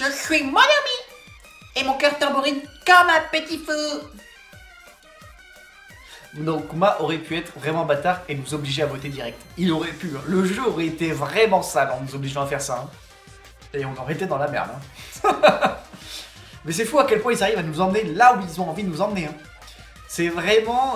Je suis mon ami. Et mon cœur tambourine comme un petit feu. Donc Kuma aurait pu être vraiment bâtard et nous obliger à voter direct. Il aurait pu, hein. Le jeu aurait été vraiment sale en nous obligeant à faire ça. Hein. Et on aurait été dans la merde. Hein. Mais c'est fou à quel point ils arrivent à nous emmener là où ils ont envie de nous emmener. Hein. C'est vraiment...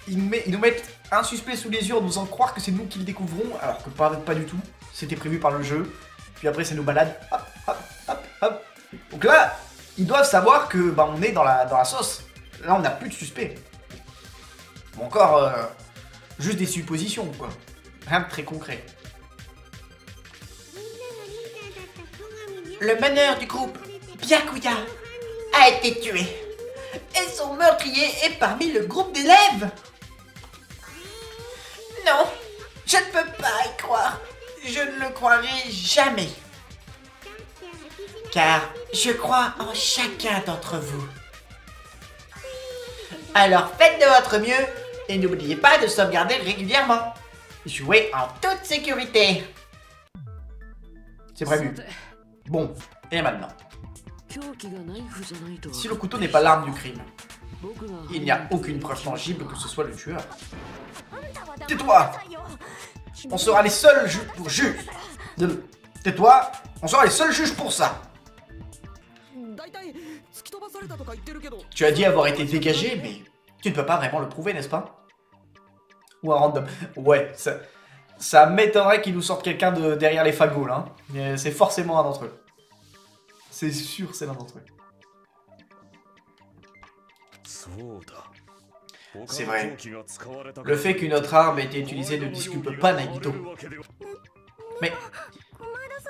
ils nous mettent un suspect sous les yeux en nous faisant croire que c'est nous qui le découvrons, alors que pas du tout. C'était prévu par le jeu. Puis après, ça nous balade. Hop, hop, hop, hop. Donc là, ils doivent savoir que bah, on est dans la sauce. Là, on n'a plus de suspect. Bon, encore juste des suppositions, quoi. Rien de très concret. Le meneur du groupe, Byakuya, a été tué. Et son meurtrier est parmi le groupe d'élèves. Non, je ne peux pas y croire. Je ne le croirai jamais. Car je crois en chacun d'entre vous. Alors faites de votre mieux et n'oubliez pas de sauvegarder régulièrement. Jouez en toute sécurité. C'est prévu. Bon, et maintenant? Si le couteau n'est pas l'arme du crime, il n'y a aucune preuve tangible que ce soit le tueur. Tais-toi! On sera les seuls juges. Tais-toi, on sera les seuls juges pour ça. Tu as dit avoir été dégagé, mais tu ne peux pas vraiment le prouver, n'est-ce pas? Ou un random. Ouais, ça m'étonnerait qu'il nous sorte quelqu'un de derrière les fagots, là. Hein. C'est forcément un d'entre eux. C'est sûr, c'est l'un d'entre eux. C'est vrai. Le fait qu'une autre arme ait été utilisée ne disculpe pas Nagito. Mais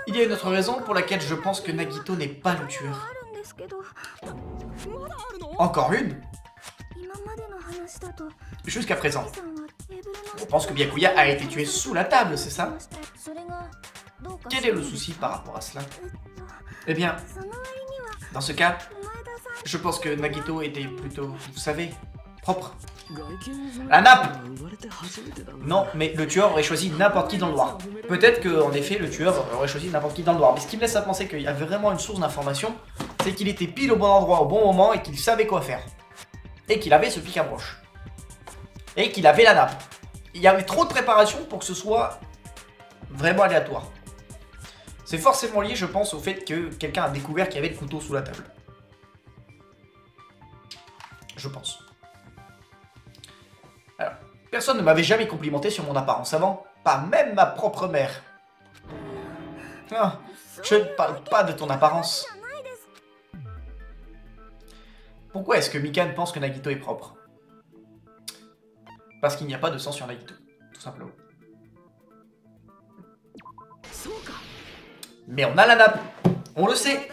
il y a une autre raison pour laquelle je pense que Nagito n'est pas le tueur. Encore une? Jusqu'à présent, je pense que Byakuya a été tué sous la table, c'est ça? Quel est le souci par rapport à cela? Eh bien, dans ce cas, je pense que Nagito était plutôt, vous savez, propre. La nappe! Non, mais le tueur aurait choisi n'importe qui dans le noir. Peut-être qu'en effet, le tueur aurait choisi n'importe qui dans le noir. Mais ce qui me laisse à penser qu'il y avait vraiment une source d'information, c'est qu'il était pile au bon endroit au bon moment et qu'il savait quoi faire. Et qu'il avait ce pic à broche. Et qu'il avait la nappe. Il y avait trop de préparation pour que ce soit vraiment aléatoire. C'est forcément lié, je pense, au fait que quelqu'un a découvert qu'il y avait le couteau sous la table. Je pense. Alors, personne ne m'avait jamais complimenté sur mon apparence avant. Pas même ma propre mère. Ah, je ne parle pas de ton apparence. Pourquoi est-ce que Mikan pense que Nagito est propre? Parce qu'il n'y a pas de sang sur Nagito, tout simplement. Mais on a la nappe, on le sait.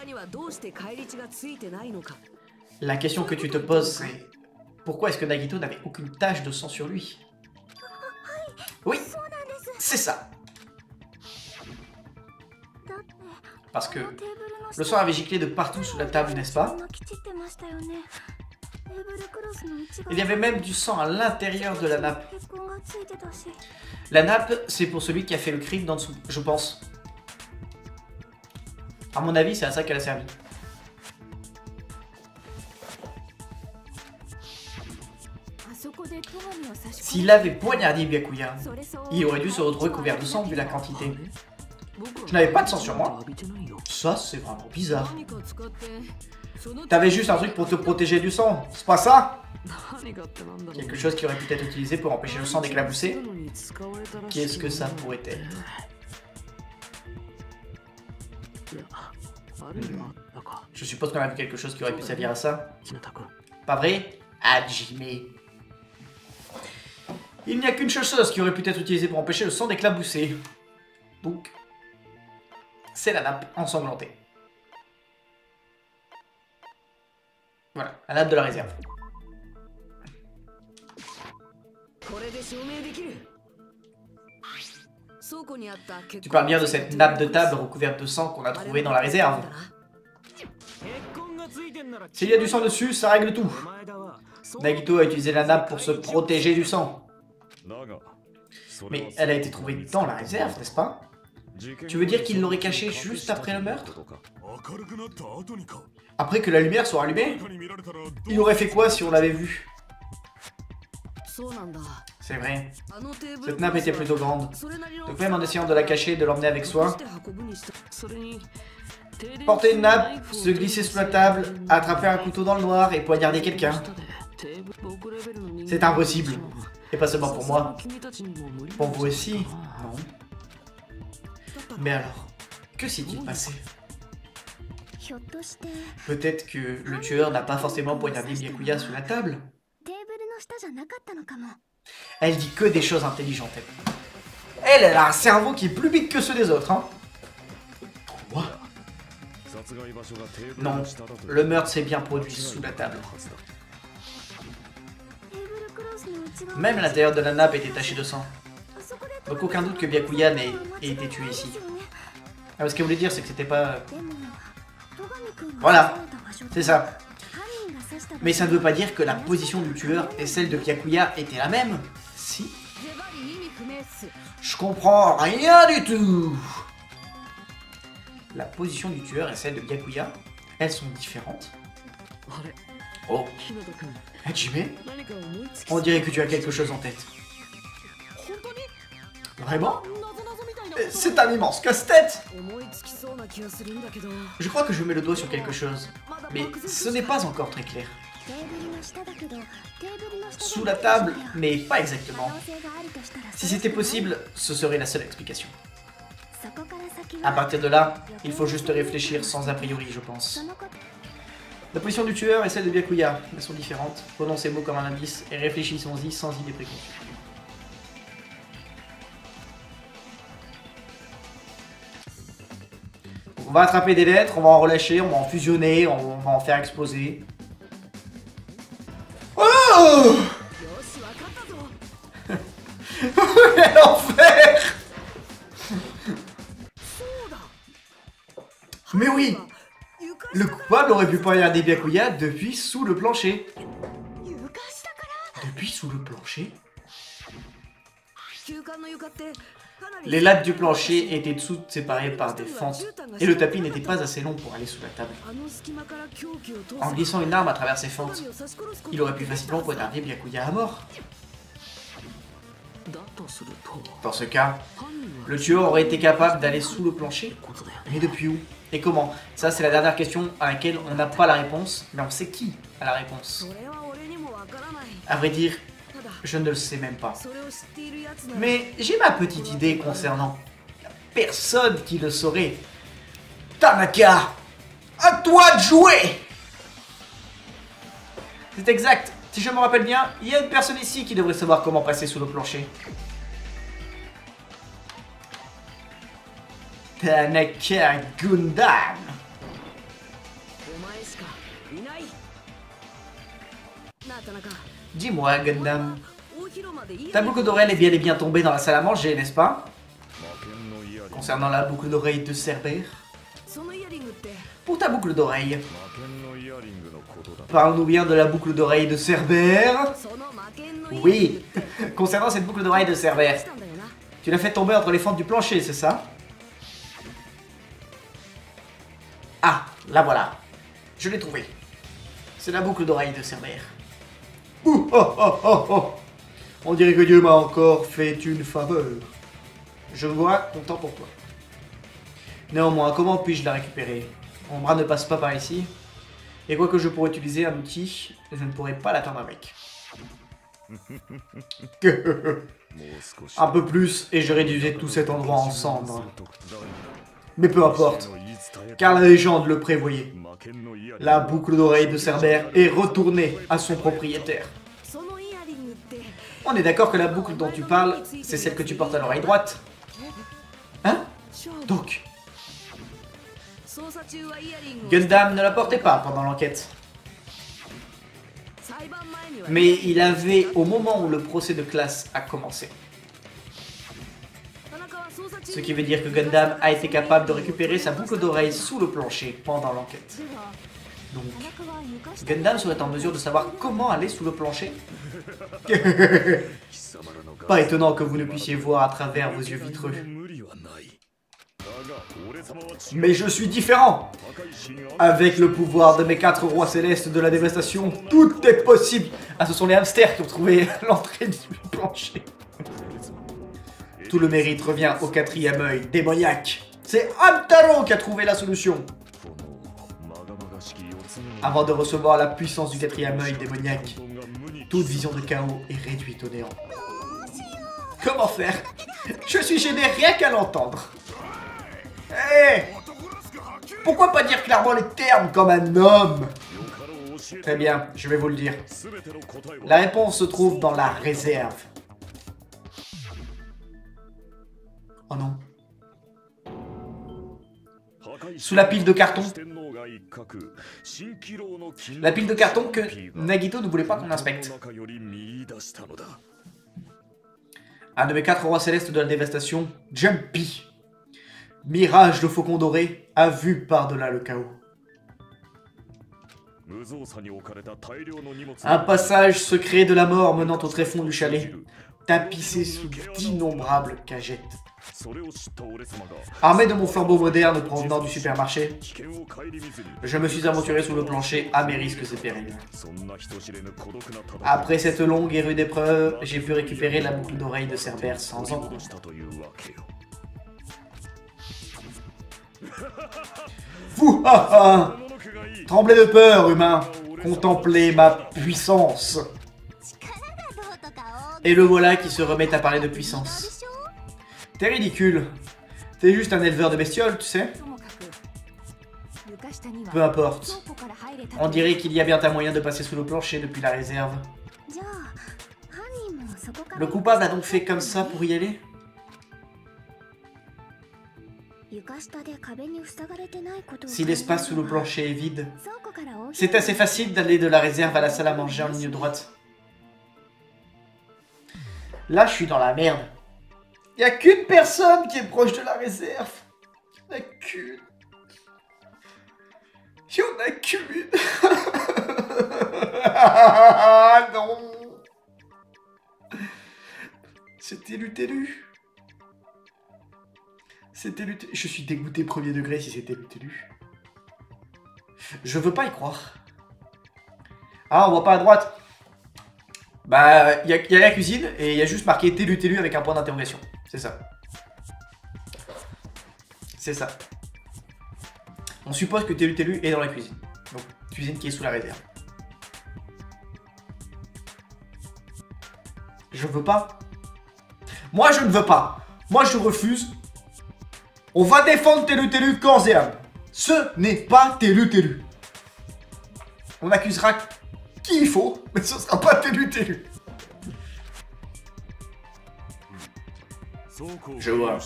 La question que tu te poses, c'est pourquoi est-ce que Nagito n'avait aucune tache de sang sur lui? Oui, c'est ça. Parce que le sang avait giclé de partout sous la table, n'est-ce pas? Il y avait même du sang à l'intérieur de la nappe. La nappe, c'est pour celui qui a fait le crime dans dessous, je pense. À mon avis, c'est à ça qu'elle a servi. S'il avait poignardé Byakuya, il aurait dû se retrouver couvert de sang vu la quantité. Je n'avais pas de sang sur moi. Ça, c'est vraiment bizarre. T'avais juste un truc pour te protéger du sang, c'est pas ça? Quelque chose qui aurait pu être utilisé pour empêcher le sang d'éclabousser? Qu'est-ce que ça pourrait être? Je suppose qu'on a vu quelque chose qui aurait pu servir à ça. Pas vrai? Hajime. Il n'y a qu'une chose qui aurait pu être utilisée pour empêcher le sang d'éclabousser. Donc, c'est la nappe ensanglantée. Voilà, la nappe de la réserve. Tu parles bien de cette nappe de table recouverte de sang qu'on a trouvée dans la réserve. S'il y a du sang dessus, ça règle tout. Nagito a utilisé la nappe pour se protéger du sang. Mais elle a été trouvée dans la réserve, n'est-ce pas? Tu veux dire qu'il l'aurait caché juste après le meurtre? Après que la lumière soit allumée? Il aurait fait quoi si on l'avait vu? C'est vrai. Cette nappe était plutôt grande. Donc même en essayant de la cacher et de l'emmener avec soi, porter une nappe, se glisser sous la table, attraper un couteau dans le noir et poignarder quelqu'un. C'est impossible. Et pas seulement pour moi. Pour vous aussi, non. Mais alors, que s'est-il passé? Peut-être que le tueur n'a pas forcément poignardé Byakuya sous la table? Elle dit que des choses intelligentes. Elle a un cerveau qui est plus big que ceux des autres, hein. Quoi? Non, le meurtre s'est bien produit sous la table. Même l'intérieur de la nappe était taché de sang. Donc aucun doute que Byakuya ait été tué ici. Ah, ce qu'elle voulait dire, c'est que c'était pas... Voilà, c'est ça. Mais ça ne veut pas dire que la position du tueur et celle de Byakuya étaient la même. Si. Je comprends rien du tout. La position du tueur et celle de Byakuya, elles sont différentes. Oh. Hajime, on dirait que tu as quelque chose en tête. Vraiment? C'est un immense casse-tête! Je crois que je mets le doigt sur quelque chose, mais ce n'est pas encore très clair. Sous la table, mais pas exactement. Si c'était possible, ce serait la seule explication. À partir de là, il faut juste réfléchir sans a priori, je pense. La position du tueur et celle de Byakuya, elles sont différentes. Prenons ces mots comme un indice et réfléchissons-y sans idée préconçue. On va attraper des lettres, on va en relâcher, on va en fusionner, on va en faire exploser. Oh! Quel enfer! Mais oui! Le coupable aurait pu poignarder Byakuya depuis sous le plancher. Depuis sous le plancher? Les lattes du plancher étaient toutes séparées par des fentes, et le tapis n'était pas assez long pour aller sous la table. En glissant une arme à travers ces fentes, il aurait pu facilement poignarder Byakuya à mort. Dans ce cas, le tueur aurait été capable d'aller sous le plancher. Mais depuis où? Et comment? Ça, c'est la dernière question à laquelle on n'a pas la réponse, mais on sait qui a la réponse. À vrai dire, je ne le sais même pas. Mais j'ai ma petite idée concernant. Il n'y a personne qui le saurait. Tanaka, à toi de jouer! C'est exact. Si je me rappelle bien, il y a une personne ici qui devrait savoir comment passer sous le plancher. Tanaka Gundam. Dis-moi, Gundam, ta boucle d'oreille est bel et bien tombée dans la salle à manger, n'est-ce pas? Concernant la boucle d'oreille de Cerbère. Pour ta boucle d'oreille, parle-nous bien de la boucle d'oreille de Cerbère. Oui, concernant cette boucle d'oreille de Cerbère, tu l'as fait tomber entre les fentes du plancher, c'est ça? Ah, la voilà. Je l'ai trouvée. C'est la boucle d'oreille de Cerbère. Ouh, oh, oh, oh, oh. On dirait que Dieu m'a encore fait une faveur. Je me vois content pour toi. Néanmoins, comment puis-je la récupérer? Mon bras ne passe pas par ici. Et quoique je pourrais utiliser un outil, je ne pourrais pas l'atteindre avec. Un peu plus, et je réduisais tout cet endroit en cendres. Mais peu importe, car la légende le prévoyait. La boucle d'oreille de Cerbère est retournée à son propriétaire. On est d'accord que la boucle dont tu parles, c'est celle que tu portes à l'oreille droite. Hein? Donc, Gundam ne la portait pas pendant l'enquête. Mais il avait au moment où le procès de classe a commencé. Ce qui veut dire que Gundam a été capable de récupérer sa boucle d'oreille sous le plancher pendant l'enquête. Donc, Gundam serait en mesure de savoir comment aller sous le plancher? Pas étonnant que vous ne puissiez voir à travers vos yeux vitreux. Mais je suis différent. Avec le pouvoir de mes 4 rois célestes de la dévastation, tout est possible. Ah, ce sont les hamsters qui ont trouvé l'entrée du plancher. Tout le mérite revient au 4e œil démoniaque. C'est Hamtaro qui a trouvé la solution. Avant de recevoir la puissance du 4e œil démoniaque, toute vision de chaos est réduite au néant. Comment faire? Je suis gêné rien qu'à l'entendre. Hé! Pourquoi pas dire clairement les termes comme un homme? Très bien, je vais vous le dire. La réponse se trouve dans la réserve. Oh non. Sous la pile de carton. La pile de carton que Nagito ne voulait pas qu'on inspecte. Un de mes 4 rois célestes de la dévastation, Jumpy. Mirage de faucon doré, a vu par-delà le chaos. Un passage secret de la mort menant au tréfonds du chalet, tapissé sous d'innombrables cagettes. Armé de mon flambeau moderne provenant du supermarché, je me suis aventuré sous le plancher à mes risques et périls. Après cette longue et rude épreuve, j'ai pu récupérer la boucle d'oreille de Cerbère sans encombre. Fou, ah, ah. Tremblez de peur, humain. Contemplez ma puissance. Et le voilà qui se remet à parler de puissance. T'es ridicule. T'es juste un éleveur de bestioles, tu sais. Peu importe. On dirait qu'il y a bien un moyen de passer sous le plancher depuis la réserve. Le coupable a donc fait comme ça pour y aller? Si l'espace sous le plancher est vide, c'est assez facile d'aller de la réserve à la salle à manger en ligne droite. Là, je suis dans la merde. Il n'y a qu'une personne qui est proche de la réserve. Il n'y en a qu'une. Il n'y en a qu'une. Ah non. C'était Lutelu. C'était Lutelu. Je suis dégoûté premier degré si c'était Lutelu. Je veux pas y croire. Ah, on voit pas à droite. Bah, il y a la cuisine et il y a juste marqué Télu avec un point d'interrogation. C'est ça. C'est ça. On suppose que Télu est dans la cuisine. Donc, cuisine qui est sous la réserve. Je veux pas. Moi, je ne veux pas. Moi, je refuse. On va défendre Télu corps et âme. Ce n'est pas Télu. On accusera qui il faut, mais ce sera pas Télu. Je vois.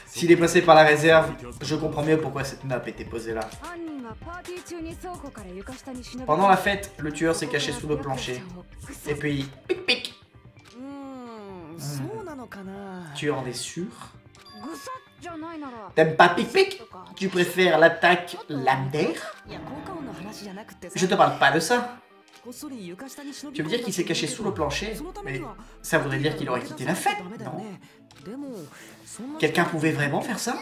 S'il est passé par la réserve, je comprends mieux pourquoi cette map était posée là. Pendant la fête, le tueur s'est caché sous le plancher. Et puis, pic pic. Tu en es sûr? T'aimes pas pic pic? Tu préfères l'attaque lame d'air? Je te parle pas de ça. Tu veux dire qu'il s'est caché sous le plancher? Mais ça voudrait dire qu'il aurait quitté la fête, non? Quelqu'un pouvait vraiment faire ça?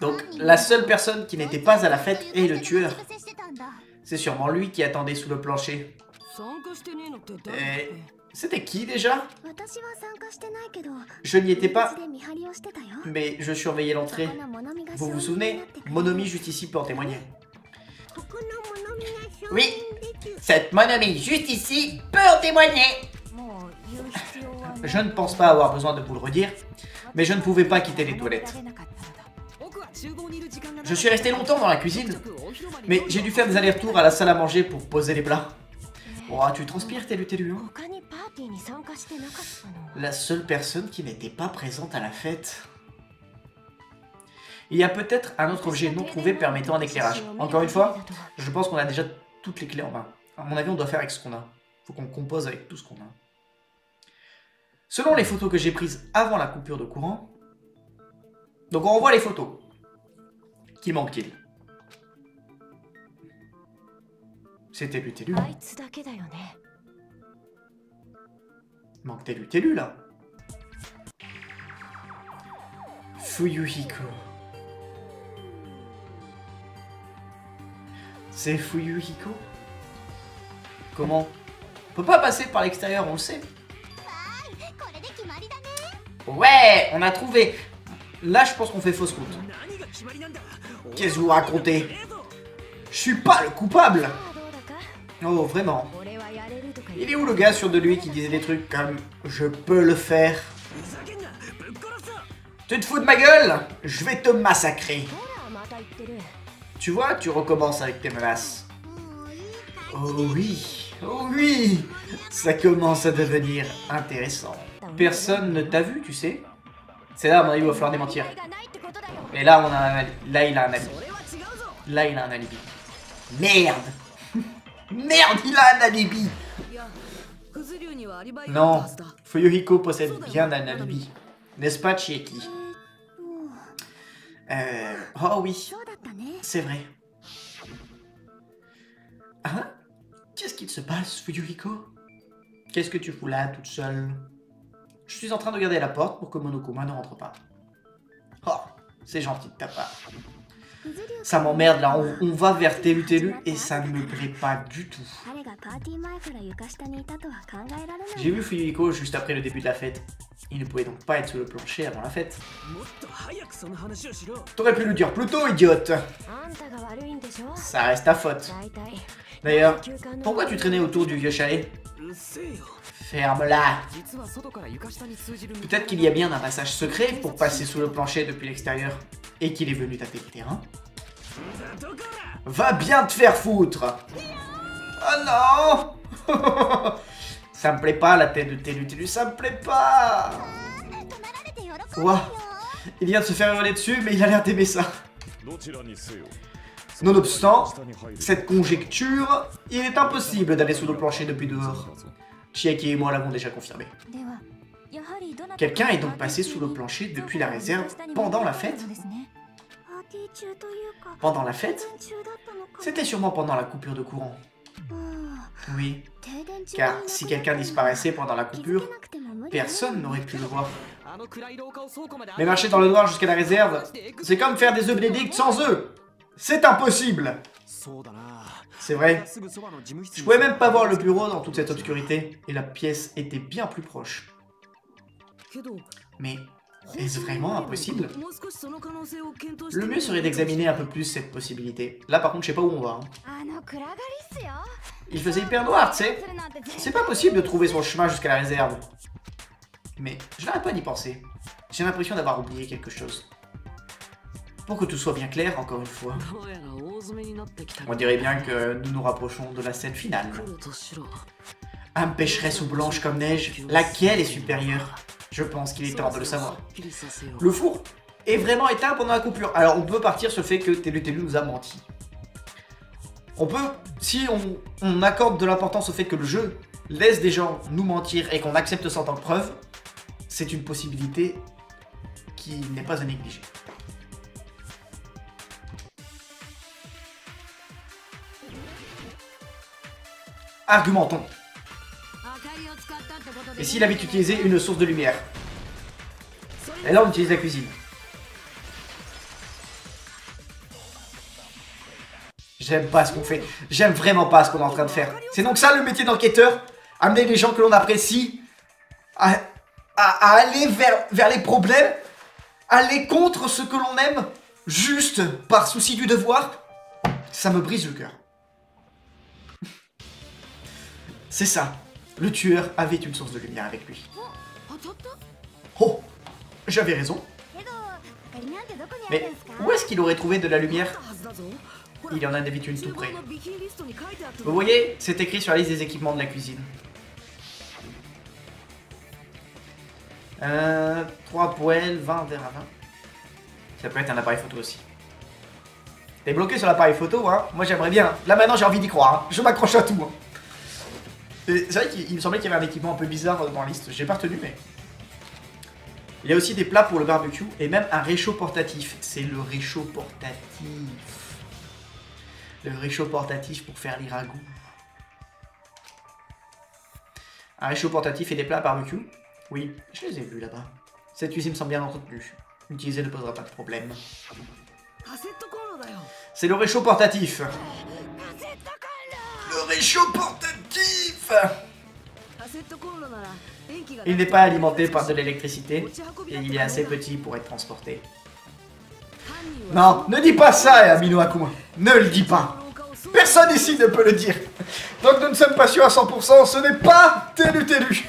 Donc la seule personne qui n'était pas à la fête est le tueur. C'est sûrement lui qui attendait sous le plancher. Et c'était qui déjà? Je n'y étais pas, mais je surveillais l'entrée. Vous vous souvenez? Monomi juste ici peut en témoigner. Oui, cette Monomi juste ici peut en témoigner. Je ne pense pas avoir besoin de vous le redire, mais je ne pouvais pas quitter les toilettes. Je suis resté longtemps dans la cuisine, mais j'ai dû faire des allers-retours à la salle à manger pour poser les plats. Oh, tu transpires, Télu, hein? La seule personne qui n'était pas présente à la fête. Il y a peut-être un autre objet non trouvé permettant un éclairage. Encore une fois, je pense qu'on a déjà toutes les clés en main. À mon avis, on doit faire avec ce qu'on a. Faut qu'on compose avec tout ce qu'on a. Selon les photos que j'ai prises avant la coupure de courant, donc on revoit les photos. Qui manque-t-il? C'était Télu. Manque Télu là. Fuyuhiko. C'est Fuyuhiko? Comment? On peut pas passer par l'extérieur, on le sait. Ouais, on a trouvé. Là, je pense qu'on fait fausse route. Qu'est-ce que vous racontez? Je suis pas le coupable. Oh, vraiment. Il est où le gars sûr de lui qui disait des trucs comme « Je peux le faire ». Tu te fous de ma gueule? Je vais te massacrer. Tu vois, tu recommences avec tes menaces. Oh oui, ça commence à devenir intéressant. Personne ne t'a vu, tu sais. C'est là, à mon avis, il va falloir démentir. Et là, là, il a un alibi. Là, il a un alibi. Merde. Merde, il a un alibi. Non, Fuyuhiko possède bien un alibi. N'est-ce pas, Chieki? Oh oui, c'est vrai. Hein? Qu'est-ce qu'il se passe, Fuyuhiko? Qu'est-ce que tu fous là, toute seule? Je suis en train de garder la porte pour que Monokuma ne rentre pas. Oh, c'est gentil de ta part. Ça m'emmerde là, on va vers Telu et ça ne me plaît pas du tout. J'ai vu Fuyuhiko juste après le début de la fête. Il ne pouvait donc pas être sous le plancher avant la fête. T'aurais pu le dire plus tôt, idiote. Ça reste ta faute. D'ailleurs, pourquoi tu traînais autour du vieux chalet? Ferme-la. Peut-être qu'il y a bien un passage secret pour passer sous le plancher depuis l'extérieur et qu'il est venu taper le terrain. Va bien te faire foutre. Oh non. Ça me plaît pas la tête de Telu, ça me plaît pas. Ouah. Il vient de se faire hurler dessus, mais il a l'air d'aimer ça. Nonobstant cette conjecture, il est impossible d'aller sous le plancher depuis dehors. Chieki et moi l'avons déjà confirmé. Quelqu'un est donc passé sous le plancher depuis la réserve pendant la fête? Pendant la fête? C'était sûrement pendant la coupure de courant. Oui, car si quelqu'un disparaissait pendant la coupure, personne n'aurait pu le voir. Mais marcher dans le noir jusqu'à la réserve, c'est comme faire des œufs bénédicts sans œufs. C'est impossible. C'est vrai. Je pouvais même pas voir le bureau dans toute cette obscurité, et la pièce était bien plus proche. Mais est-ce vraiment impossible? Le mieux serait d'examiner un peu plus cette possibilité. Là par contre, je sais pas où on va. Il faisait hyper noir, tu sais. C'est pas possible de trouver son chemin jusqu'à la réserve. Mais je n'arrête pas d'y penser. J'ai l'impression d'avoir oublié quelque chose. Pour que tout soit bien clair, encore une fois. On dirait bien que nous nous rapprochons de la scène finale. Âme pécheresse ou blanche comme neige, laquelle est supérieure? Je pense qu'il est temps de le savoir. Le four est vraiment éteint pendant la coupure. Alors on peut partir sur le fait que Telu nous a menti. On peut, si on accorde de l'importance au fait que le jeu laisse des gens nous mentir et qu'on accepte ça en tant que preuve, c'est une possibilité qui n'est pas à négliger. Argumentons. Et s'il avait utilisé une source de lumière? Et là on utilise la cuisine. J'aime pas ce qu'on fait. J'aime vraiment pas ce qu'on est en train de faire. C'est donc ça le métier d'enquêteur? Amener les gens que l'on apprécie à aller vers les problèmes? Aller contre ce que l'on aime? Juste par souci du devoir? Ça me brise le cœur. C'est ça. Le tueur avait une source de lumière avec lui. Oh, j'avais raison. Mais où est-ce qu'il aurait trouvé de la lumière? Il y en a d'habitude tout près. Vous voyez, c'est écrit sur la liste des équipements de la cuisine. 3 poêles, 20 verres à vin. Ça peut être un appareil photo aussi. T'es bloqué sur l'appareil photo, hein? Moi j'aimerais bien. Là maintenant j'ai envie d'y croire. Hein. Je m'accroche à tout. Hein. C'est vrai qu'il me semblait qu'il y avait un équipement un peu bizarre dans la liste. J'ai pas retenu, mais... Il y a aussi des plats pour le barbecue et même un réchaud portatif. C'est le réchaud portatif. Le réchaud portatif pour faire les ragoûts. Un réchaud portatif et des plats barbecue. Oui, je les ai vus là-bas. Cette cuisine me semble bien entretenue. L'utiliser ne posera pas de problème. C'est le réchaud portatif. Le réchaud portatif. Il n'est pas alimenté par de l'électricité et il est assez petit pour être transporté. Non, ne dis pas ça, Amino Akuma. Ne le dis pas. Personne ici ne peut le dire. Donc nous ne sommes pas sûrs à 100%, ce n'est pas Télu.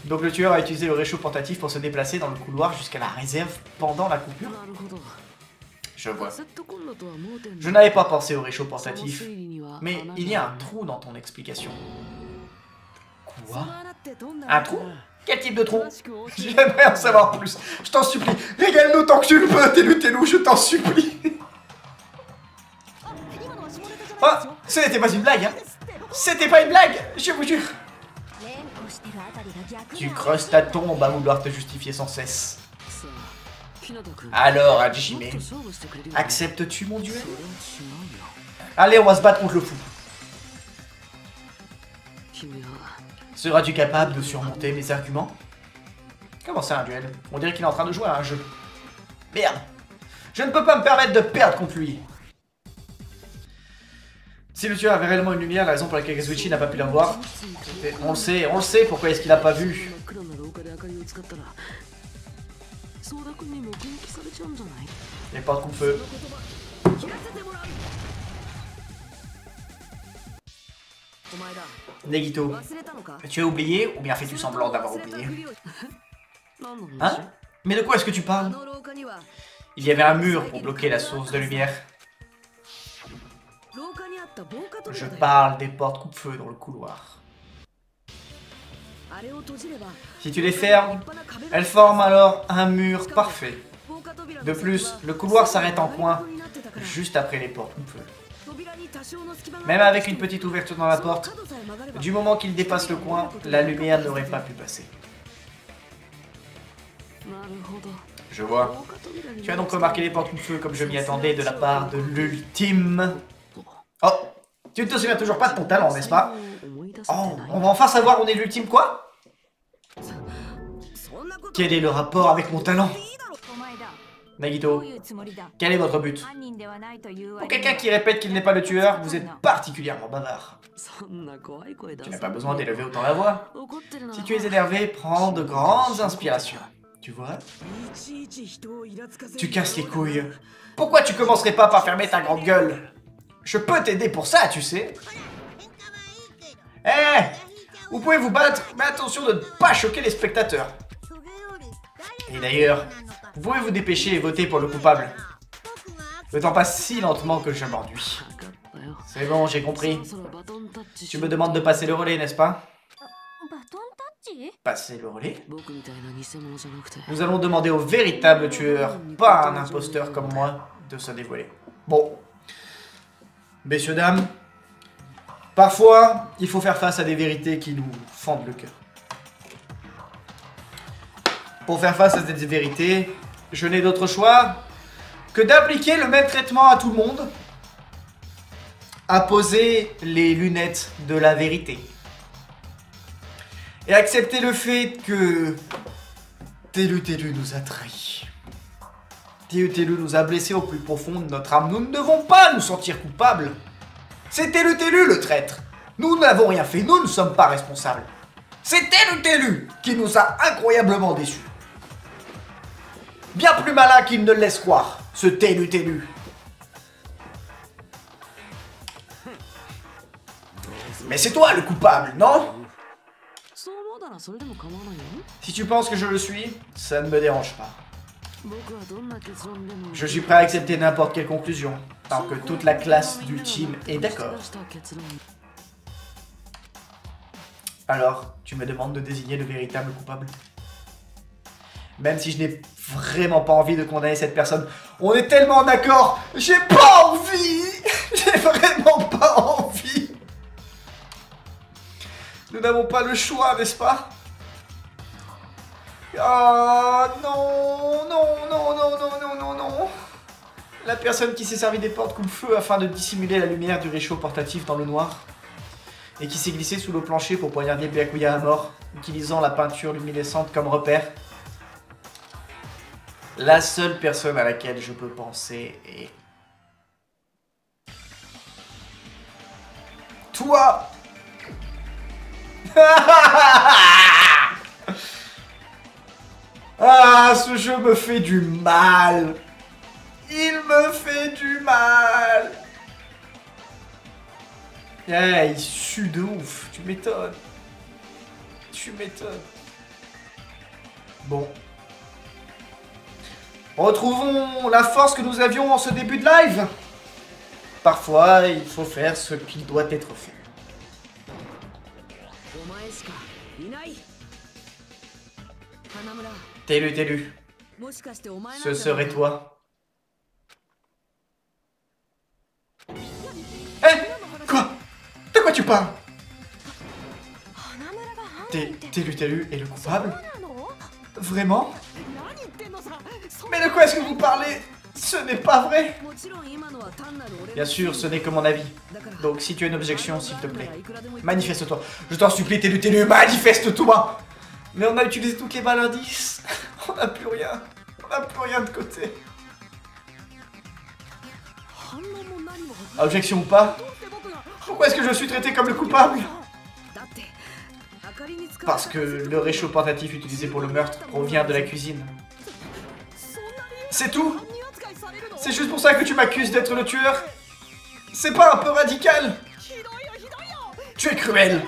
Donc le tueur a utilisé le réchaud portatif pour se déplacer dans le couloir jusqu'à la réserve pendant la coupure. Je vois. Je n'avais pas pensé au réchaud portatif, mais il y a un trou dans ton explication. Quoi? Un trou? Quel type de trou? J'aimerais en savoir plus. Je t'en supplie. Régale-nous tant que tu le peux, Télu, je t'en supplie. Oh, ce n'était pas une blague, hein. C'était pas une blague, je vous jure. Tu creuses ta tombe à vouloir te justifier sans cesse. Alors, Hajime, acceptes-tu mon duel? Allez, on va se battre contre le fou. Seras-tu capable de surmonter mes arguments? Comment ça, un duel? On dirait qu'il est en train de jouer à un jeu. Merde. Je ne peux pas me permettre de perdre contre lui. Si le tueur avait réellement une lumière, la raison pour laquelle Kazuichi n'a pas pu la voir, on le sait, pourquoi est-ce qu'il n'a pas vu? Les portes coupe-feu. Negito, tu as oublié ou bien fais-tu semblant d'avoir oublié? Hein? Mais de quoi est-ce que tu parles? Il y avait un mur pour bloquer la source de lumière. Je parle des portes coupe-feu dans le couloir. Si tu les fermes, elles forment alors un mur parfait. De plus, le couloir s'arrête en coin, juste après les portes coupe-feu. Même avec une petite ouverture dans la porte, du moment qu'il dépasse le coin, la lumière n'aurait pas pu passer. Je vois. Tu as donc remarqué les portes coupe-feu comme je m'y attendais de la part de l'ultime. Oh, tu ne te souviens toujours pas de ton talent, n'est-ce pas? Oh, on va enfin savoir où on est l'ultime quoi? Quel est le rapport avec mon talent? Nagito, quel est votre but? Pour quelqu'un qui répète qu'il n'est pas le tueur, vous êtes particulièrement bavard. Tu n'as pas besoin d'élever autant la voix. Si tu es énervé, prends de grandes inspirations. Tu vois? Tu casses les couilles. Pourquoi tu commencerais pas par fermer ta grande gueule? Je peux t'aider pour ça, tu sais. Eh, vous pouvez vous battre, mais attention de ne pas choquer les spectateurs. Et d'ailleurs, vous pouvez vous dépêcher et voter pour le coupable. Le temps passe si lentement que je m'ennuie. C'est bon, j'ai compris. Tu me demandes de passer le relais, n'est-ce pas? Passer le relais? Nous allons demander au véritable tueur, pas à un imposteur comme moi, de se dévoiler. Bon. Messieurs, dames, parfois, il faut faire face à des vérités qui nous fendent le cœur. Pour faire face à ces vérités, je n'ai d'autre choix que d'appliquer le même traitement à tout le monde, à poser les lunettes de la vérité. Et accepter le fait que Télu nous a trahis. Télu nous a blessés au plus profond de notre âme. Nous ne devons pas nous sentir coupables. C'est Télu le traître. Nous n'avons rien fait, nous ne sommes pas responsables. C'est Télu qui nous a incroyablement déçus. Bien plus malin qu'il ne le laisse croire, ce Télu. Mais c'est toi le coupable, non? Si tu penses que je le suis, ça ne me dérange pas. Je suis prêt à accepter n'importe quelle conclusion, tant que toute la classe du team est d'accord. Alors, tu me demandes de désigner le véritable coupable? Même si je n'ai vraiment pas envie de condamner cette personne. On est tellement d'accord. J'ai pas envie. J'ai vraiment pas envie. Nous n'avons pas le choix, n'est-ce pas? Oh non, non. La personne qui s'est servi des portes coupe-feu afin de dissimuler la lumière du réchaud portatif dans le noir. Et qui s'est glissé sous le plancher pour poignarder Byakuya à mort, utilisant la peinture luminescente comme repère. La seule personne à laquelle je peux penser est... Toi. Ah, ce jeu me fait du mal. Il me fait du mal. Ah, il sue de ouf. Tu m'étonnes. Tu m'étonnes. Bon. Retrouvons la force que nous avions en ce début de live. Parfois, il faut faire ce qui doit être fait. T'es lu. Ce serait toi. Eh, quoi? De quoi tu parles? T'es lu est le coupable? Vraiment? Mais de quoi est-ce que vous parlez? Ce n'est pas vrai. Bien sûr, ce n'est que mon avis. Donc si tu as une objection, s'il te plaît, manifeste-toi. Je t'en supplie, t'es lu, manifeste-toi. Mais on a utilisé toutes les balles indices. On n'a plus rien. On n'a plus rien de côté. Objection ou pas? Pourquoi est-ce que je suis traité comme le coupable? Parce que le réchaud portatif utilisé pour le meurtre provient de la cuisine. C'est tout? C'est juste pour ça que tu m'accuses d'être le tueur? C'est pas un peu radical? Tu es cruel!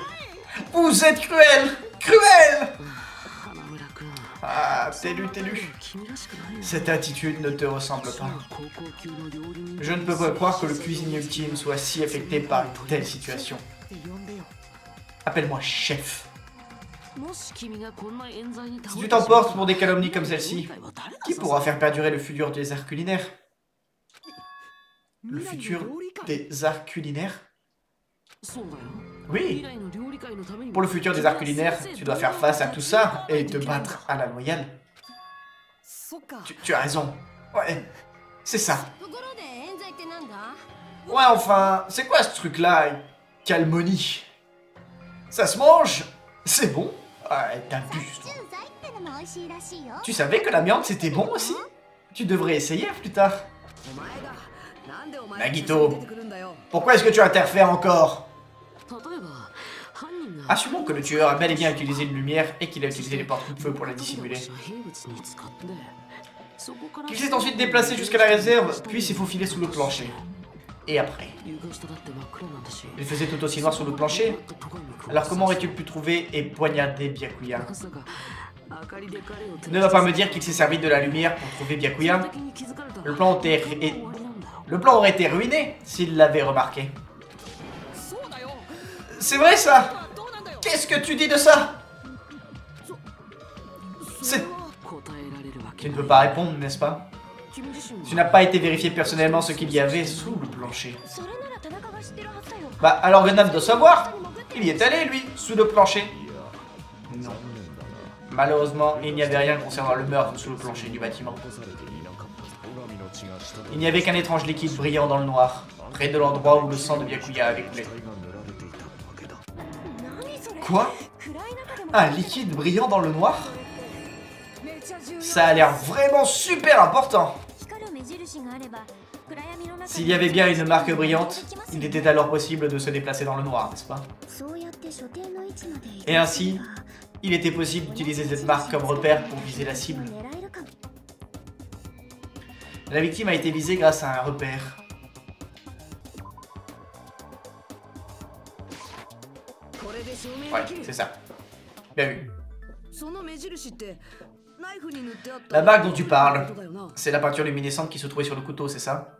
Vous êtes cruel! Cruel! Ah, t'es lu. Cette attitude ne te ressemble pas. Je ne peux pas croire que le cuisinier ultime soit si affecté par une telle situation. Appelle-moi chef. Si tu t'emportes pour des calomnies comme celle-ci, qui pourra faire perdurer le futur des arts culinaires? Le futur des arts culinaires? Oui. Pour le futur des arts culinaires, tu dois faire face à tout ça et te battre à la loyale. Tu as raison. Ouais, c'est ça. Ouais, enfin, c'est quoi ce truc-là, Calmoni? Ça se mange? C'est bon? Ouais, t'abuses, toi. Tu savais que l'amiante c'était bon aussi? Tu devrais essayer plus tard. Nagito, pourquoi est-ce que tu interfères encore? Assumons que le tueur a bel et bien utilisé une lumière et qu'il a utilisé les portes de feu pour la dissimuler. Qu'il s'est ensuite déplacé jusqu'à la réserve, puis s'est faufilé sous le plancher. Et après? Il faisait tout aussi noir sur le plancher. Alors comment aurait-il pu trouver et poignarder Byakuya? Ne va pas me dire qu'il s'est servi de la lumière pour trouver Byakuya. Le plan aurait été ruiné s'il l'avait remarqué. C'est vrai ça? Qu'est-ce que tu dis de ça? Tu ne peux pas répondre, n'est-ce pas? Tu n'as pas été vérifié personnellement ce qu'il y avait sous le plancher. Bah alors Gundam doit savoir. Il y est allé lui, sous le plancher. Non. Malheureusement, il n'y avait rien concernant le meurtre sous le plancher du bâtiment. Il n'y avait qu'un étrange liquide brillant dans le noir, près de l'endroit où le sang de Byakuya avait coulé. Quoi? Un liquide brillant dans le noir? Ça a l'air vraiment super important. S'il y avait bien une marque brillante, il était alors possible de se déplacer dans le noir, n'est-ce pas? Et ainsi, il était possible d'utiliser cette marque comme repère pour viser la cible. La victime a été visée grâce à un repère. Ouais, c'est ça. Bien vu. La marque dont tu parles, c'est la peinture luminescente qui se trouvait sur le couteau, c'est ça?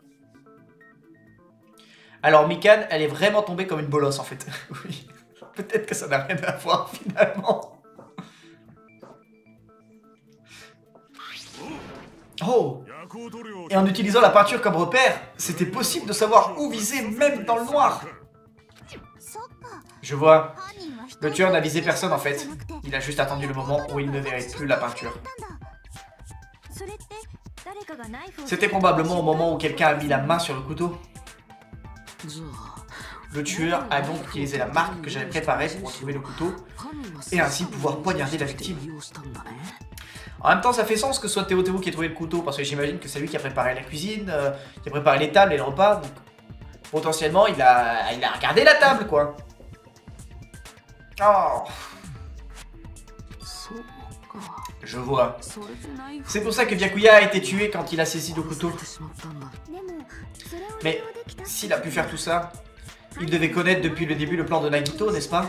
Alors Mikan, elle est vraiment tombée comme une bolosse en fait. Oui, peut-être que ça n'a rien à voir finalement. Oh! Et en utilisant la peinture comme repère, c'était possible de savoir où viser même dans le noir. Je vois. Le tueur n'a visé personne en fait. Il a juste attendu le moment où il ne verrait plus la peinture. C'était probablement au moment où quelqu'un a mis la main sur le couteau. Le tueur a donc utilisé la marque que j'avais préparée pour retrouver le couteau et ainsi pouvoir poignarder la victime. En même temps, ça fait sens que ce soit Théo qui ait trouvé le couteau, parce que j'imagine que c'est lui qui a préparé la cuisine, qui a préparé les tables et le repas, donc potentiellement il a regardé la table, quoi. Oh. Je vois. C'est pour ça que Byakuya a été tué quand il a saisi le couteau. Mais s'il a pu faire tout ça, il devait connaître depuis le début le plan de Nagito, n'est-ce pas?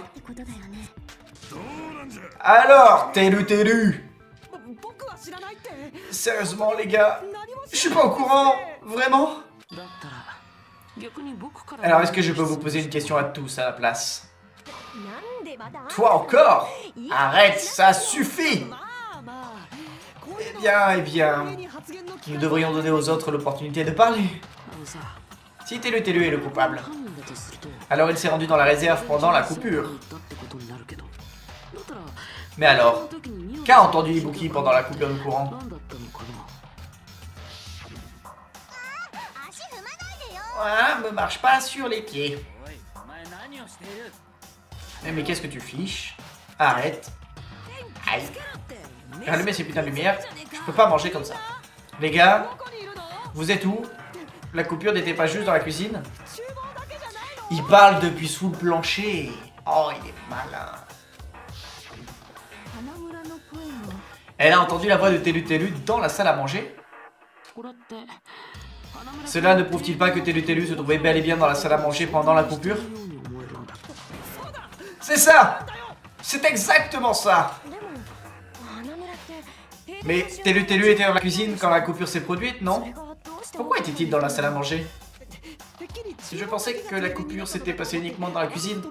Alors, Teru. Sérieusement, les gars, je suis pas au courant, vraiment? Alors, est-ce que je peux vous poser une question à tous à la place? Toi encore? Arrête, ça suffit! Eh bien, nous devrions donner aux autres l'opportunité de parler. Si Teru est le coupable, alors il s'est rendu dans la réserve pendant la coupure. Mais alors, qu'a entendu Ibuki pendant la coupure de courant? Ah, me marche pas sur les pieds. Mais qu'est-ce que tu fiches? Arrête. Aïe. Rallumez ces putains de lumière. Je peux pas manger comme ça. Les gars, vous êtes où? La coupure n'était pas juste dans la cuisine? Il parle depuis sous le plancher. Oh, il est malin. Elle a entendu la voix de Teru dans la salle à manger. Cela ne prouve-t-il pas que Teru se trouvait bel et bien dans la salle à manger pendant la coupure? C'est ça! C'est exactement ça! Mais Teru était dans la cuisine quand la coupure s'est produite, non? Pourquoi était-il dans la salle à manger? Je pensais que la coupure s'était passée uniquement dans la cuisine.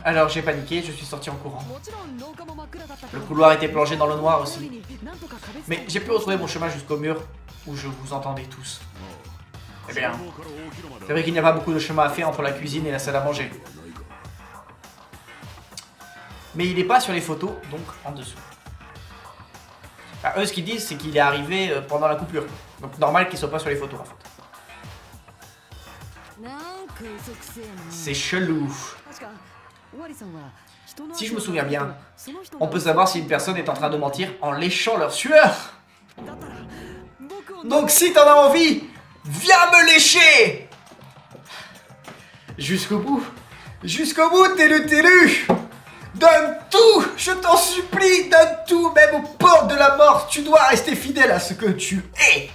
Alors j'ai paniqué, je suis sorti en courant. Le couloir était plongé dans le noir aussi. Mais j'ai pu retrouver mon chemin jusqu'au mur où je vous entendais tous. Eh bien, c'est vrai qu'il n'y a pas beaucoup de chemin à faire entre la cuisine et la salle à manger. Mais il n'est pas sur les photos, donc en dessous. Enfin, eux, ce qu'ils disent, c'est qu'il est arrivé pendant la coupure. Donc normal qu'il soit pas sur les photos, en fait. C'est chelou. Si je me souviens bien, on peut savoir si une personne est en train de mentir en léchant leur sueur. Donc si t'en as envie, viens me lécher. Jusqu'au bout, Teru. Donne tout, je t'en supplie, donne tout, même aux portes de la mort. Tu dois rester fidèle à ce que tu es.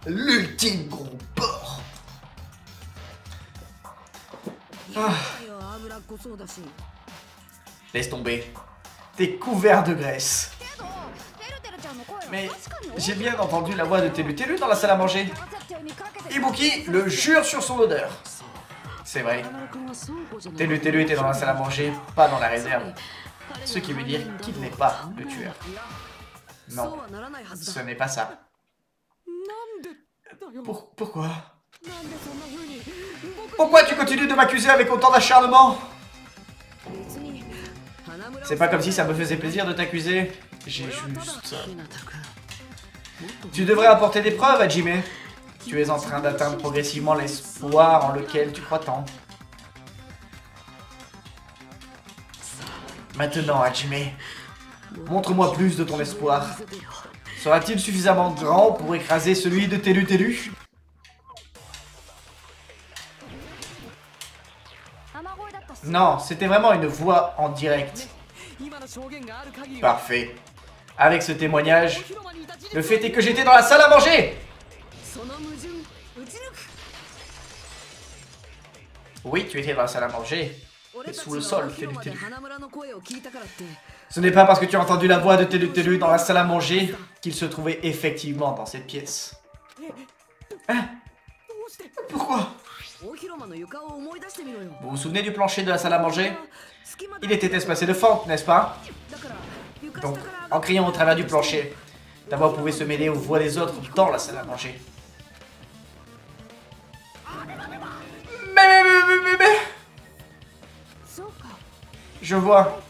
L'ultime gros porc. Ah. Laisse tomber. T'es couvert de graisse. Mais j'ai bien entendu la voix de Teru dans la salle à manger. Ibuki le jure sur son odeur. C'est vrai. Teru était dans la salle à manger, pas dans la réserve. Ce qui veut dire qu'il n'est pas le tueur. Non, ce n'est pas ça. Pourquoi? Pourquoi tu continues de m'accuser avec autant d'acharnement? C'est pas comme si ça me faisait plaisir de t'accuser. J'ai juste... Tu devrais apporter des preuves, Hajime. Tu es en train d'atteindre progressivement l'espoir en lequel tu crois tant. Maintenant, Hajime, montre-moi plus de ton espoir. Sera-t-il suffisamment grand pour écraser celui de Teru? Non, c'était vraiment une voix en direct. Parfait. Avec ce témoignage, le fait est que j'étais dans la salle à manger. Oui, tu étais dans la salle à manger. Et sous le sol, Teru. Ce n'est pas parce que tu as entendu la voix de Teru dans la salle à manger qu'il se trouvait effectivement dans cette pièce. Hein? Pourquoi? Vous vous souvenez du plancher de la salle à manger? Il était espacé de fente, n'est-ce pas? Donc, en criant au travers du plancher, ta voix pouvait se mêler aux voix des autres dans la salle à manger. Mais... Je vois.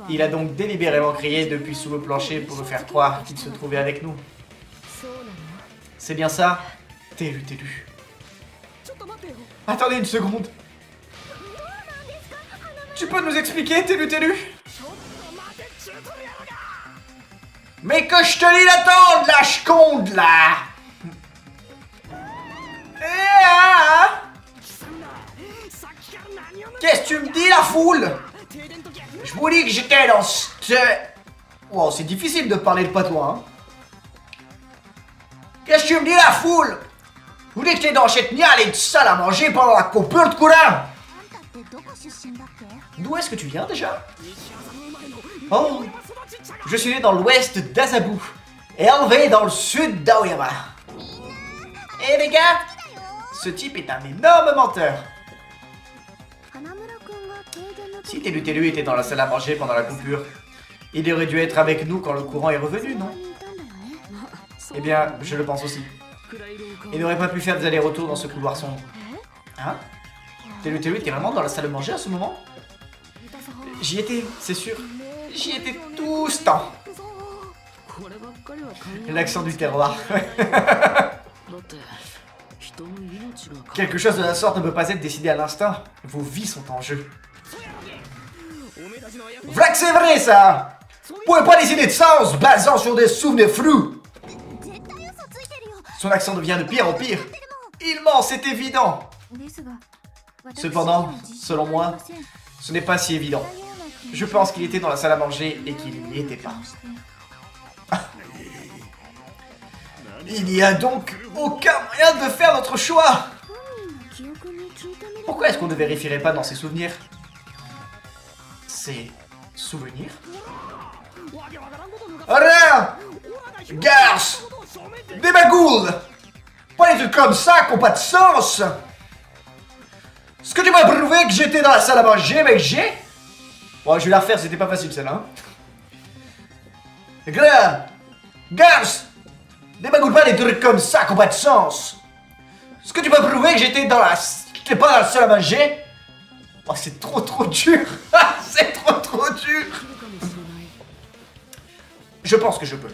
Il a donc délibérément crié depuis sous le plancher pour nous faire croire qu'il se trouvait avec nous. C'est bien ça, Teru. Attendez une seconde. Tu peux nous expliquer, Teru? Mais que je te dis d'attendre, là, je compte, là. Qu'est-ce que tu me dis, la foule? Je vous dis que j'étais dans ce... Wow, c'est difficile de parler de patois, hein. Qu'est-ce que tu me dis, la foule? Je vous dis que j'étais dans cette niale de salle à manger pendant la coupure de courant. D'où est-ce que tu viens, déjà? Oh, je suis né dans l'ouest d'Azabu et élevé dans le sud d'Aoyama. Eh les gars, ce type est un énorme menteur. Si Telu était dans la salle à manger pendant la coupure, il aurait dû être avec nous quand le courant est revenu, non? Eh bien, je le pense aussi. Il n'aurait pas pu faire des allers-retours dans ce couloir sombre. Hein? Telu était vraiment dans la salle à manger à ce moment? J'y étais, c'est sûr. J'y étais tout ce temps. L'accent du terroir. Quelque chose de la sorte ne peut pas être décidé à l'instant. Vos vies sont en jeu. Voilà que c'est vrai, ça! Vous pouvez pas décider de ça en se basant sur des souvenirs flous. Son accent devient de pire en pire. Il ment, c'est évident. Cependant, selon moi, ce n'est pas si évident. Je pense qu'il était dans la salle à manger et qu'il n'y était pas. Il n'y a donc aucun moyen de faire notre choix. Pourquoi est-ce qu'on ne vérifierait pas dans ses souvenirs? Ses souvenirs? Rien! Garce! Des magouilles! Pas des trucs comme ça qui n'ont pas de sens! Est-ce que tu m'as prouvé que j'étais dans la salle à manger, mec, j'ai? Bon, je vais la refaire, c'était pas facile celle-là. Hein. Garce! Des magouilles pas des trucs comme ça qui n'ont pas de sens! Est-ce que tu m'as prouvé que j'étais dans la... J'étais pas dans la salle à manger? Oh, c'est trop dur! C'est trop dur! Je pense que je peux.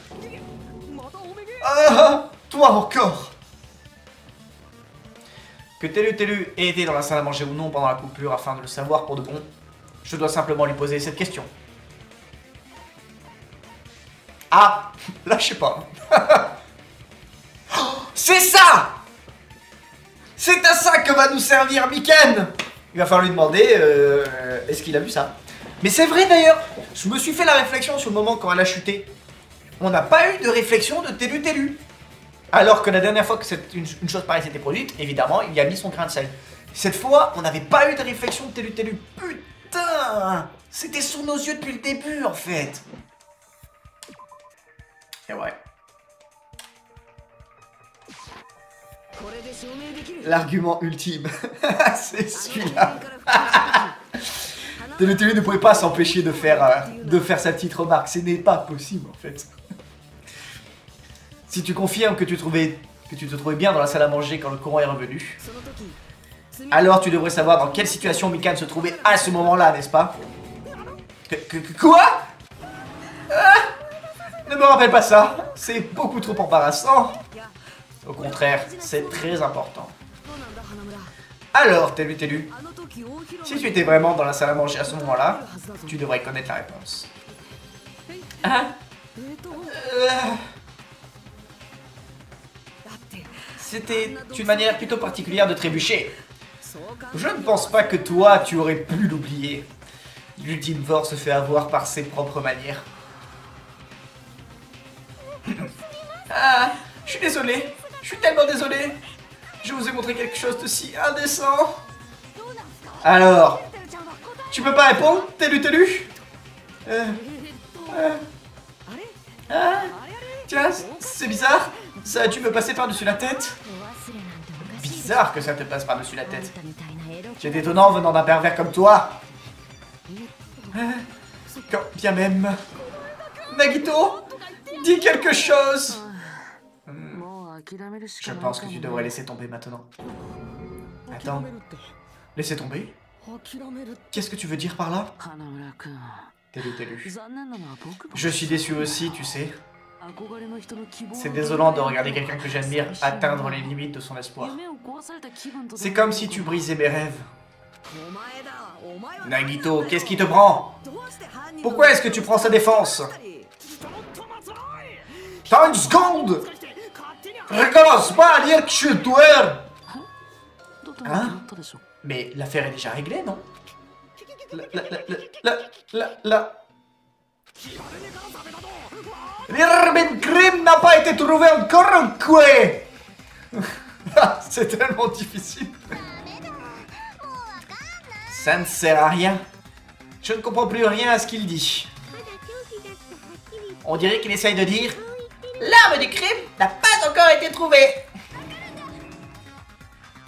Toi encore! Que Telu ait été dans la salle à manger ou non pendant la coupure afin de le savoir pour de bon, je dois simplement lui poser cette question. Ah! Là, je sais pas. C'est ça! C'est à ça que va nous servir Miken! Il va falloir lui demander est-ce qu'il a vu ça. Mais c'est vrai d'ailleurs, je me suis fait la réflexion sur le moment quand elle a chuté. On n'a pas eu de réflexion de Telu. Alors que la dernière fois que une chose pareille s'était produite, évidemment, il y a mis son grain de sel. Cette fois, on n'avait pas eu de réflexion de Telu. Putain! C'était sous nos yeux depuis le début, en fait. Et ouais. L'argument ultime. C'est celui-là. Telu ne pouvait pas s'empêcher de faire sa petite remarque. Ce n'est pas possible, en fait. Si tu confirmes que tu te trouvais bien dans la salle à manger quand le courant est revenu, alors tu devrais savoir dans quelle situation Mikan se trouvait à ce moment-là, n'est-ce pas? Quoi? Ne me rappelle pas ça, c'est beaucoup trop embarrassant. Au contraire, c'est très important. Alors, Telu, si tu étais vraiment dans la salle à manger à ce moment-là, tu devrais connaître la réponse. Hein? C'était une manière plutôt particulière de trébucher. Je ne pense pas que toi, tu aurais pu l'oublier. L'ultime Vor se fait avoir par ses propres manières. Ah, je suis désolé. Je suis tellement désolé. Je vous ai montré quelque chose de si indécent. Alors, tu peux pas répondre, Telu? Tiens, c'est bizarre. Ça a dû me passer par-dessus la tête. Bizarre que ça te passe par-dessus la tête. C'est étonnant venant d'un pervers comme toi. Quand bien même... Nagito, dis quelque chose. Je pense que tu devrais laisser tomber maintenant. Attends. Laisser tomber? Qu'est-ce que tu veux dire par là? Telu. Je suis déçu aussi, tu sais. C'est désolant de regarder quelqu'un que j'admire atteindre les limites de son espoir. C'est comme si tu brisais mes rêves. Nagito, qu'est-ce qui te prend? Pourquoi est-ce que tu prends sa défense? T'as une seconde! Recommence pas à dire que je suis le tueur! Hein? Mais l'affaire est déjà réglée, non? L'herbe crime n'a pas été trouvé encore un coué! C'est tellement difficile. Ça ne sert à rien. Je ne comprends plus rien à ce qu'il dit. On dirait qu'il essaye de dire l'arme du crime n'a pas encore été trouvée.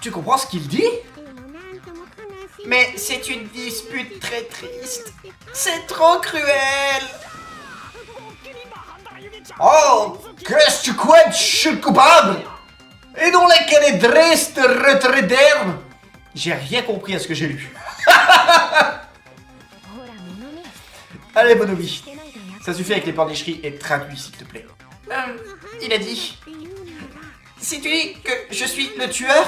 Tu comprends ce qu'il dit? Mais c'est une dispute très triste. C'est trop cruel. Oh, qu'est-ce que tu crois que je suis le coupable? Et dans lesquels est dresse de retrait d'herbe? J'ai rien compris à ce que j'ai lu. Allez, Bonomi. Ça suffit avec les pornicheries et traduis, s'il te plaît. Il a dit... Si tu dis que je suis le tueur,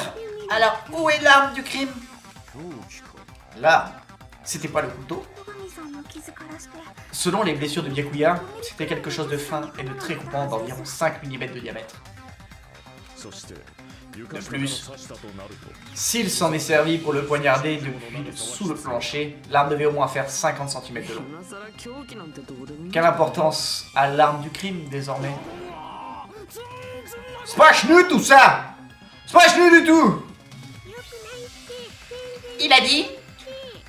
alors où est l'arme du crime? L'arme? C'était pas le couteau? Selon les blessures de Byakuya, c'était quelque chose de fin et de très coupant d'environ 5 mm de diamètre. De plus, s'il s'en est servi pour le poignarder depuis sous le plancher, l'arme devait au moins faire 50 cm de long. Quelle importance a l'arme du crime désormais? C'est pas chenu tout ça! C'est pas chenu du tout! Il a dit,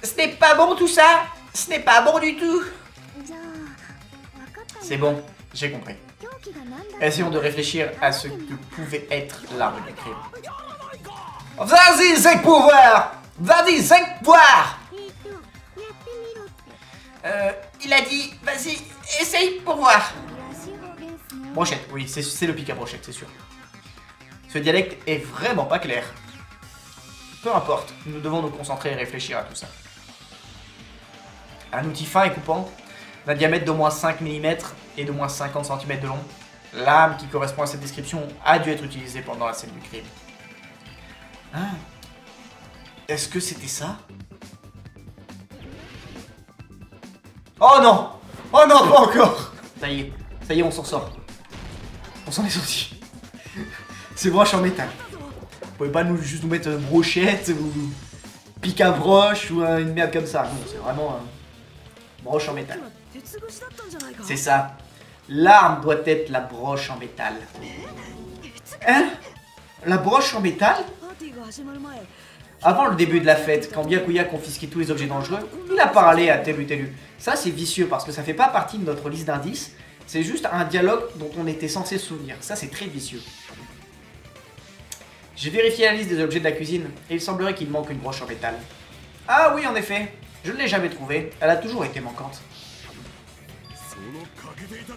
ce n'est pas bon tout ça! Ce n'est pas bon du tout! C'est bon, j'ai compris. Essayons de réfléchir à ce que pouvait être l'arme du crime. Vas-y, Zek pouvoir! Vas-y, Zek pouvoir! Il a dit, vas-y, essaye pour voir. Brochette, oui, c'est le pic à brochette, c'est sûr. Ce dialecte est vraiment pas clair. Peu importe, nous devons nous concentrer et réfléchir à tout ça. Un outil fin et coupant, d'un diamètre d'au moins 5 mm et d'au moins 50 cm de long. L'arme qui correspond à cette description a dû être utilisée pendant la scène du crime. Ah. Est-ce que c'était ça? Oh non! Oh non, pas encore! Ça y est, on s'en sort. On s'en est sorti. C'est broche en métal. Vous pouvez pas juste nous mettre brochette ou pic à broche ou une merde comme ça. Non, c'est vraiment broche en métal. C'est ça. L'arme doit être la broche en métal. Hein? La broche en métal? Avant le début de la fête, quand Byakuya confisquait tous les objets dangereux, il a parlé à tel ou tel. Ça c'est vicieux parce que ça fait pas partie de notre liste d'indices. C'est juste un dialogue dont on était censé se souvenir. Ça c'est très vicieux. J'ai vérifié la liste des objets de la cuisine et il semblerait qu'il manque une broche en métal. Ah oui en effet, je ne l'ai jamais trouvée. Elle a toujours été manquante.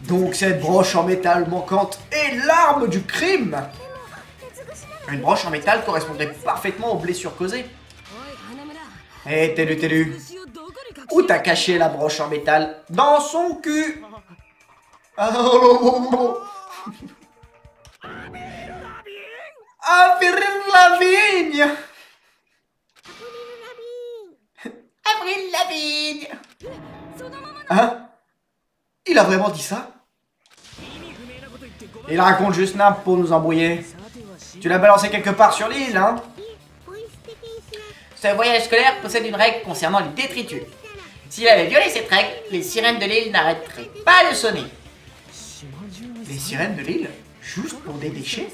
Donc cette broche en métal manquante est l'arme du crime. Une broche en métal correspondrait parfaitement aux blessures causées. Hé, Telu, où t'as caché la broche en métal? Dans son cul. Avril Lavigne. Avril Lavigne. Hein? Il a vraiment dit ça? Il raconte juste n'importe pour nous embrouiller. Tu l'as balancé quelque part sur l'île, hein? Ce voyage scolaire possède une règle concernant les détritus. S'il avait violé cette règle, les sirènes de l'île n'arrêteraient pas de sonner. Les sirènes de l'île? Juste pour des déchets?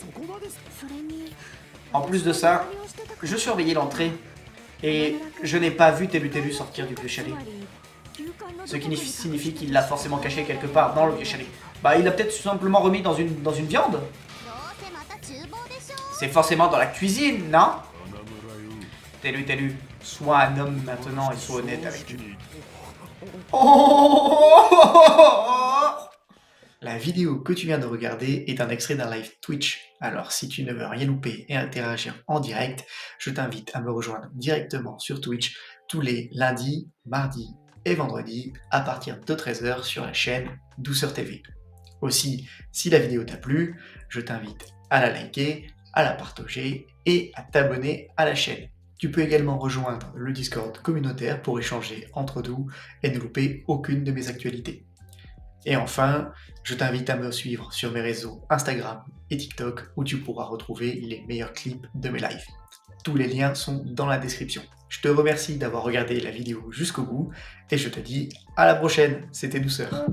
En plus de ça, je surveillais l'entrée et je n'ai pas vu Telu sortir du vieux chalet. Ce qui signifie qu'il l'a forcément caché quelque part dans le vieux chalet. Bah il l'a peut-être tout simplement remis dans une viande. C'est forcément dans la cuisine, non? Telu, sois un homme maintenant et sois honnête avec lui. La vidéo que tu viens de regarder est un extrait d'un live Twitch. Alors si tu ne veux rien louper et interagir en direct, je t'invite à me rejoindre directement sur Twitch tous les lundis, mardis et vendredis à partir de 13 h sur la chaîne Douceur TV. Aussi, si la vidéo t'a plu, je t'invite à la liker, à la partager et à t'abonner à la chaîne. Tu peux également rejoindre le Discord communautaire pour échanger entre nous et ne louper aucune de mes actualités. Et enfin, je t'invite à me suivre sur mes réseaux Instagram et TikTok où tu pourras retrouver les meilleurs clips de mes lives. Tous les liens sont dans la description. Je te remercie d'avoir regardé la vidéo jusqu'au bout et je te dis à la prochaine, c'était Douceur.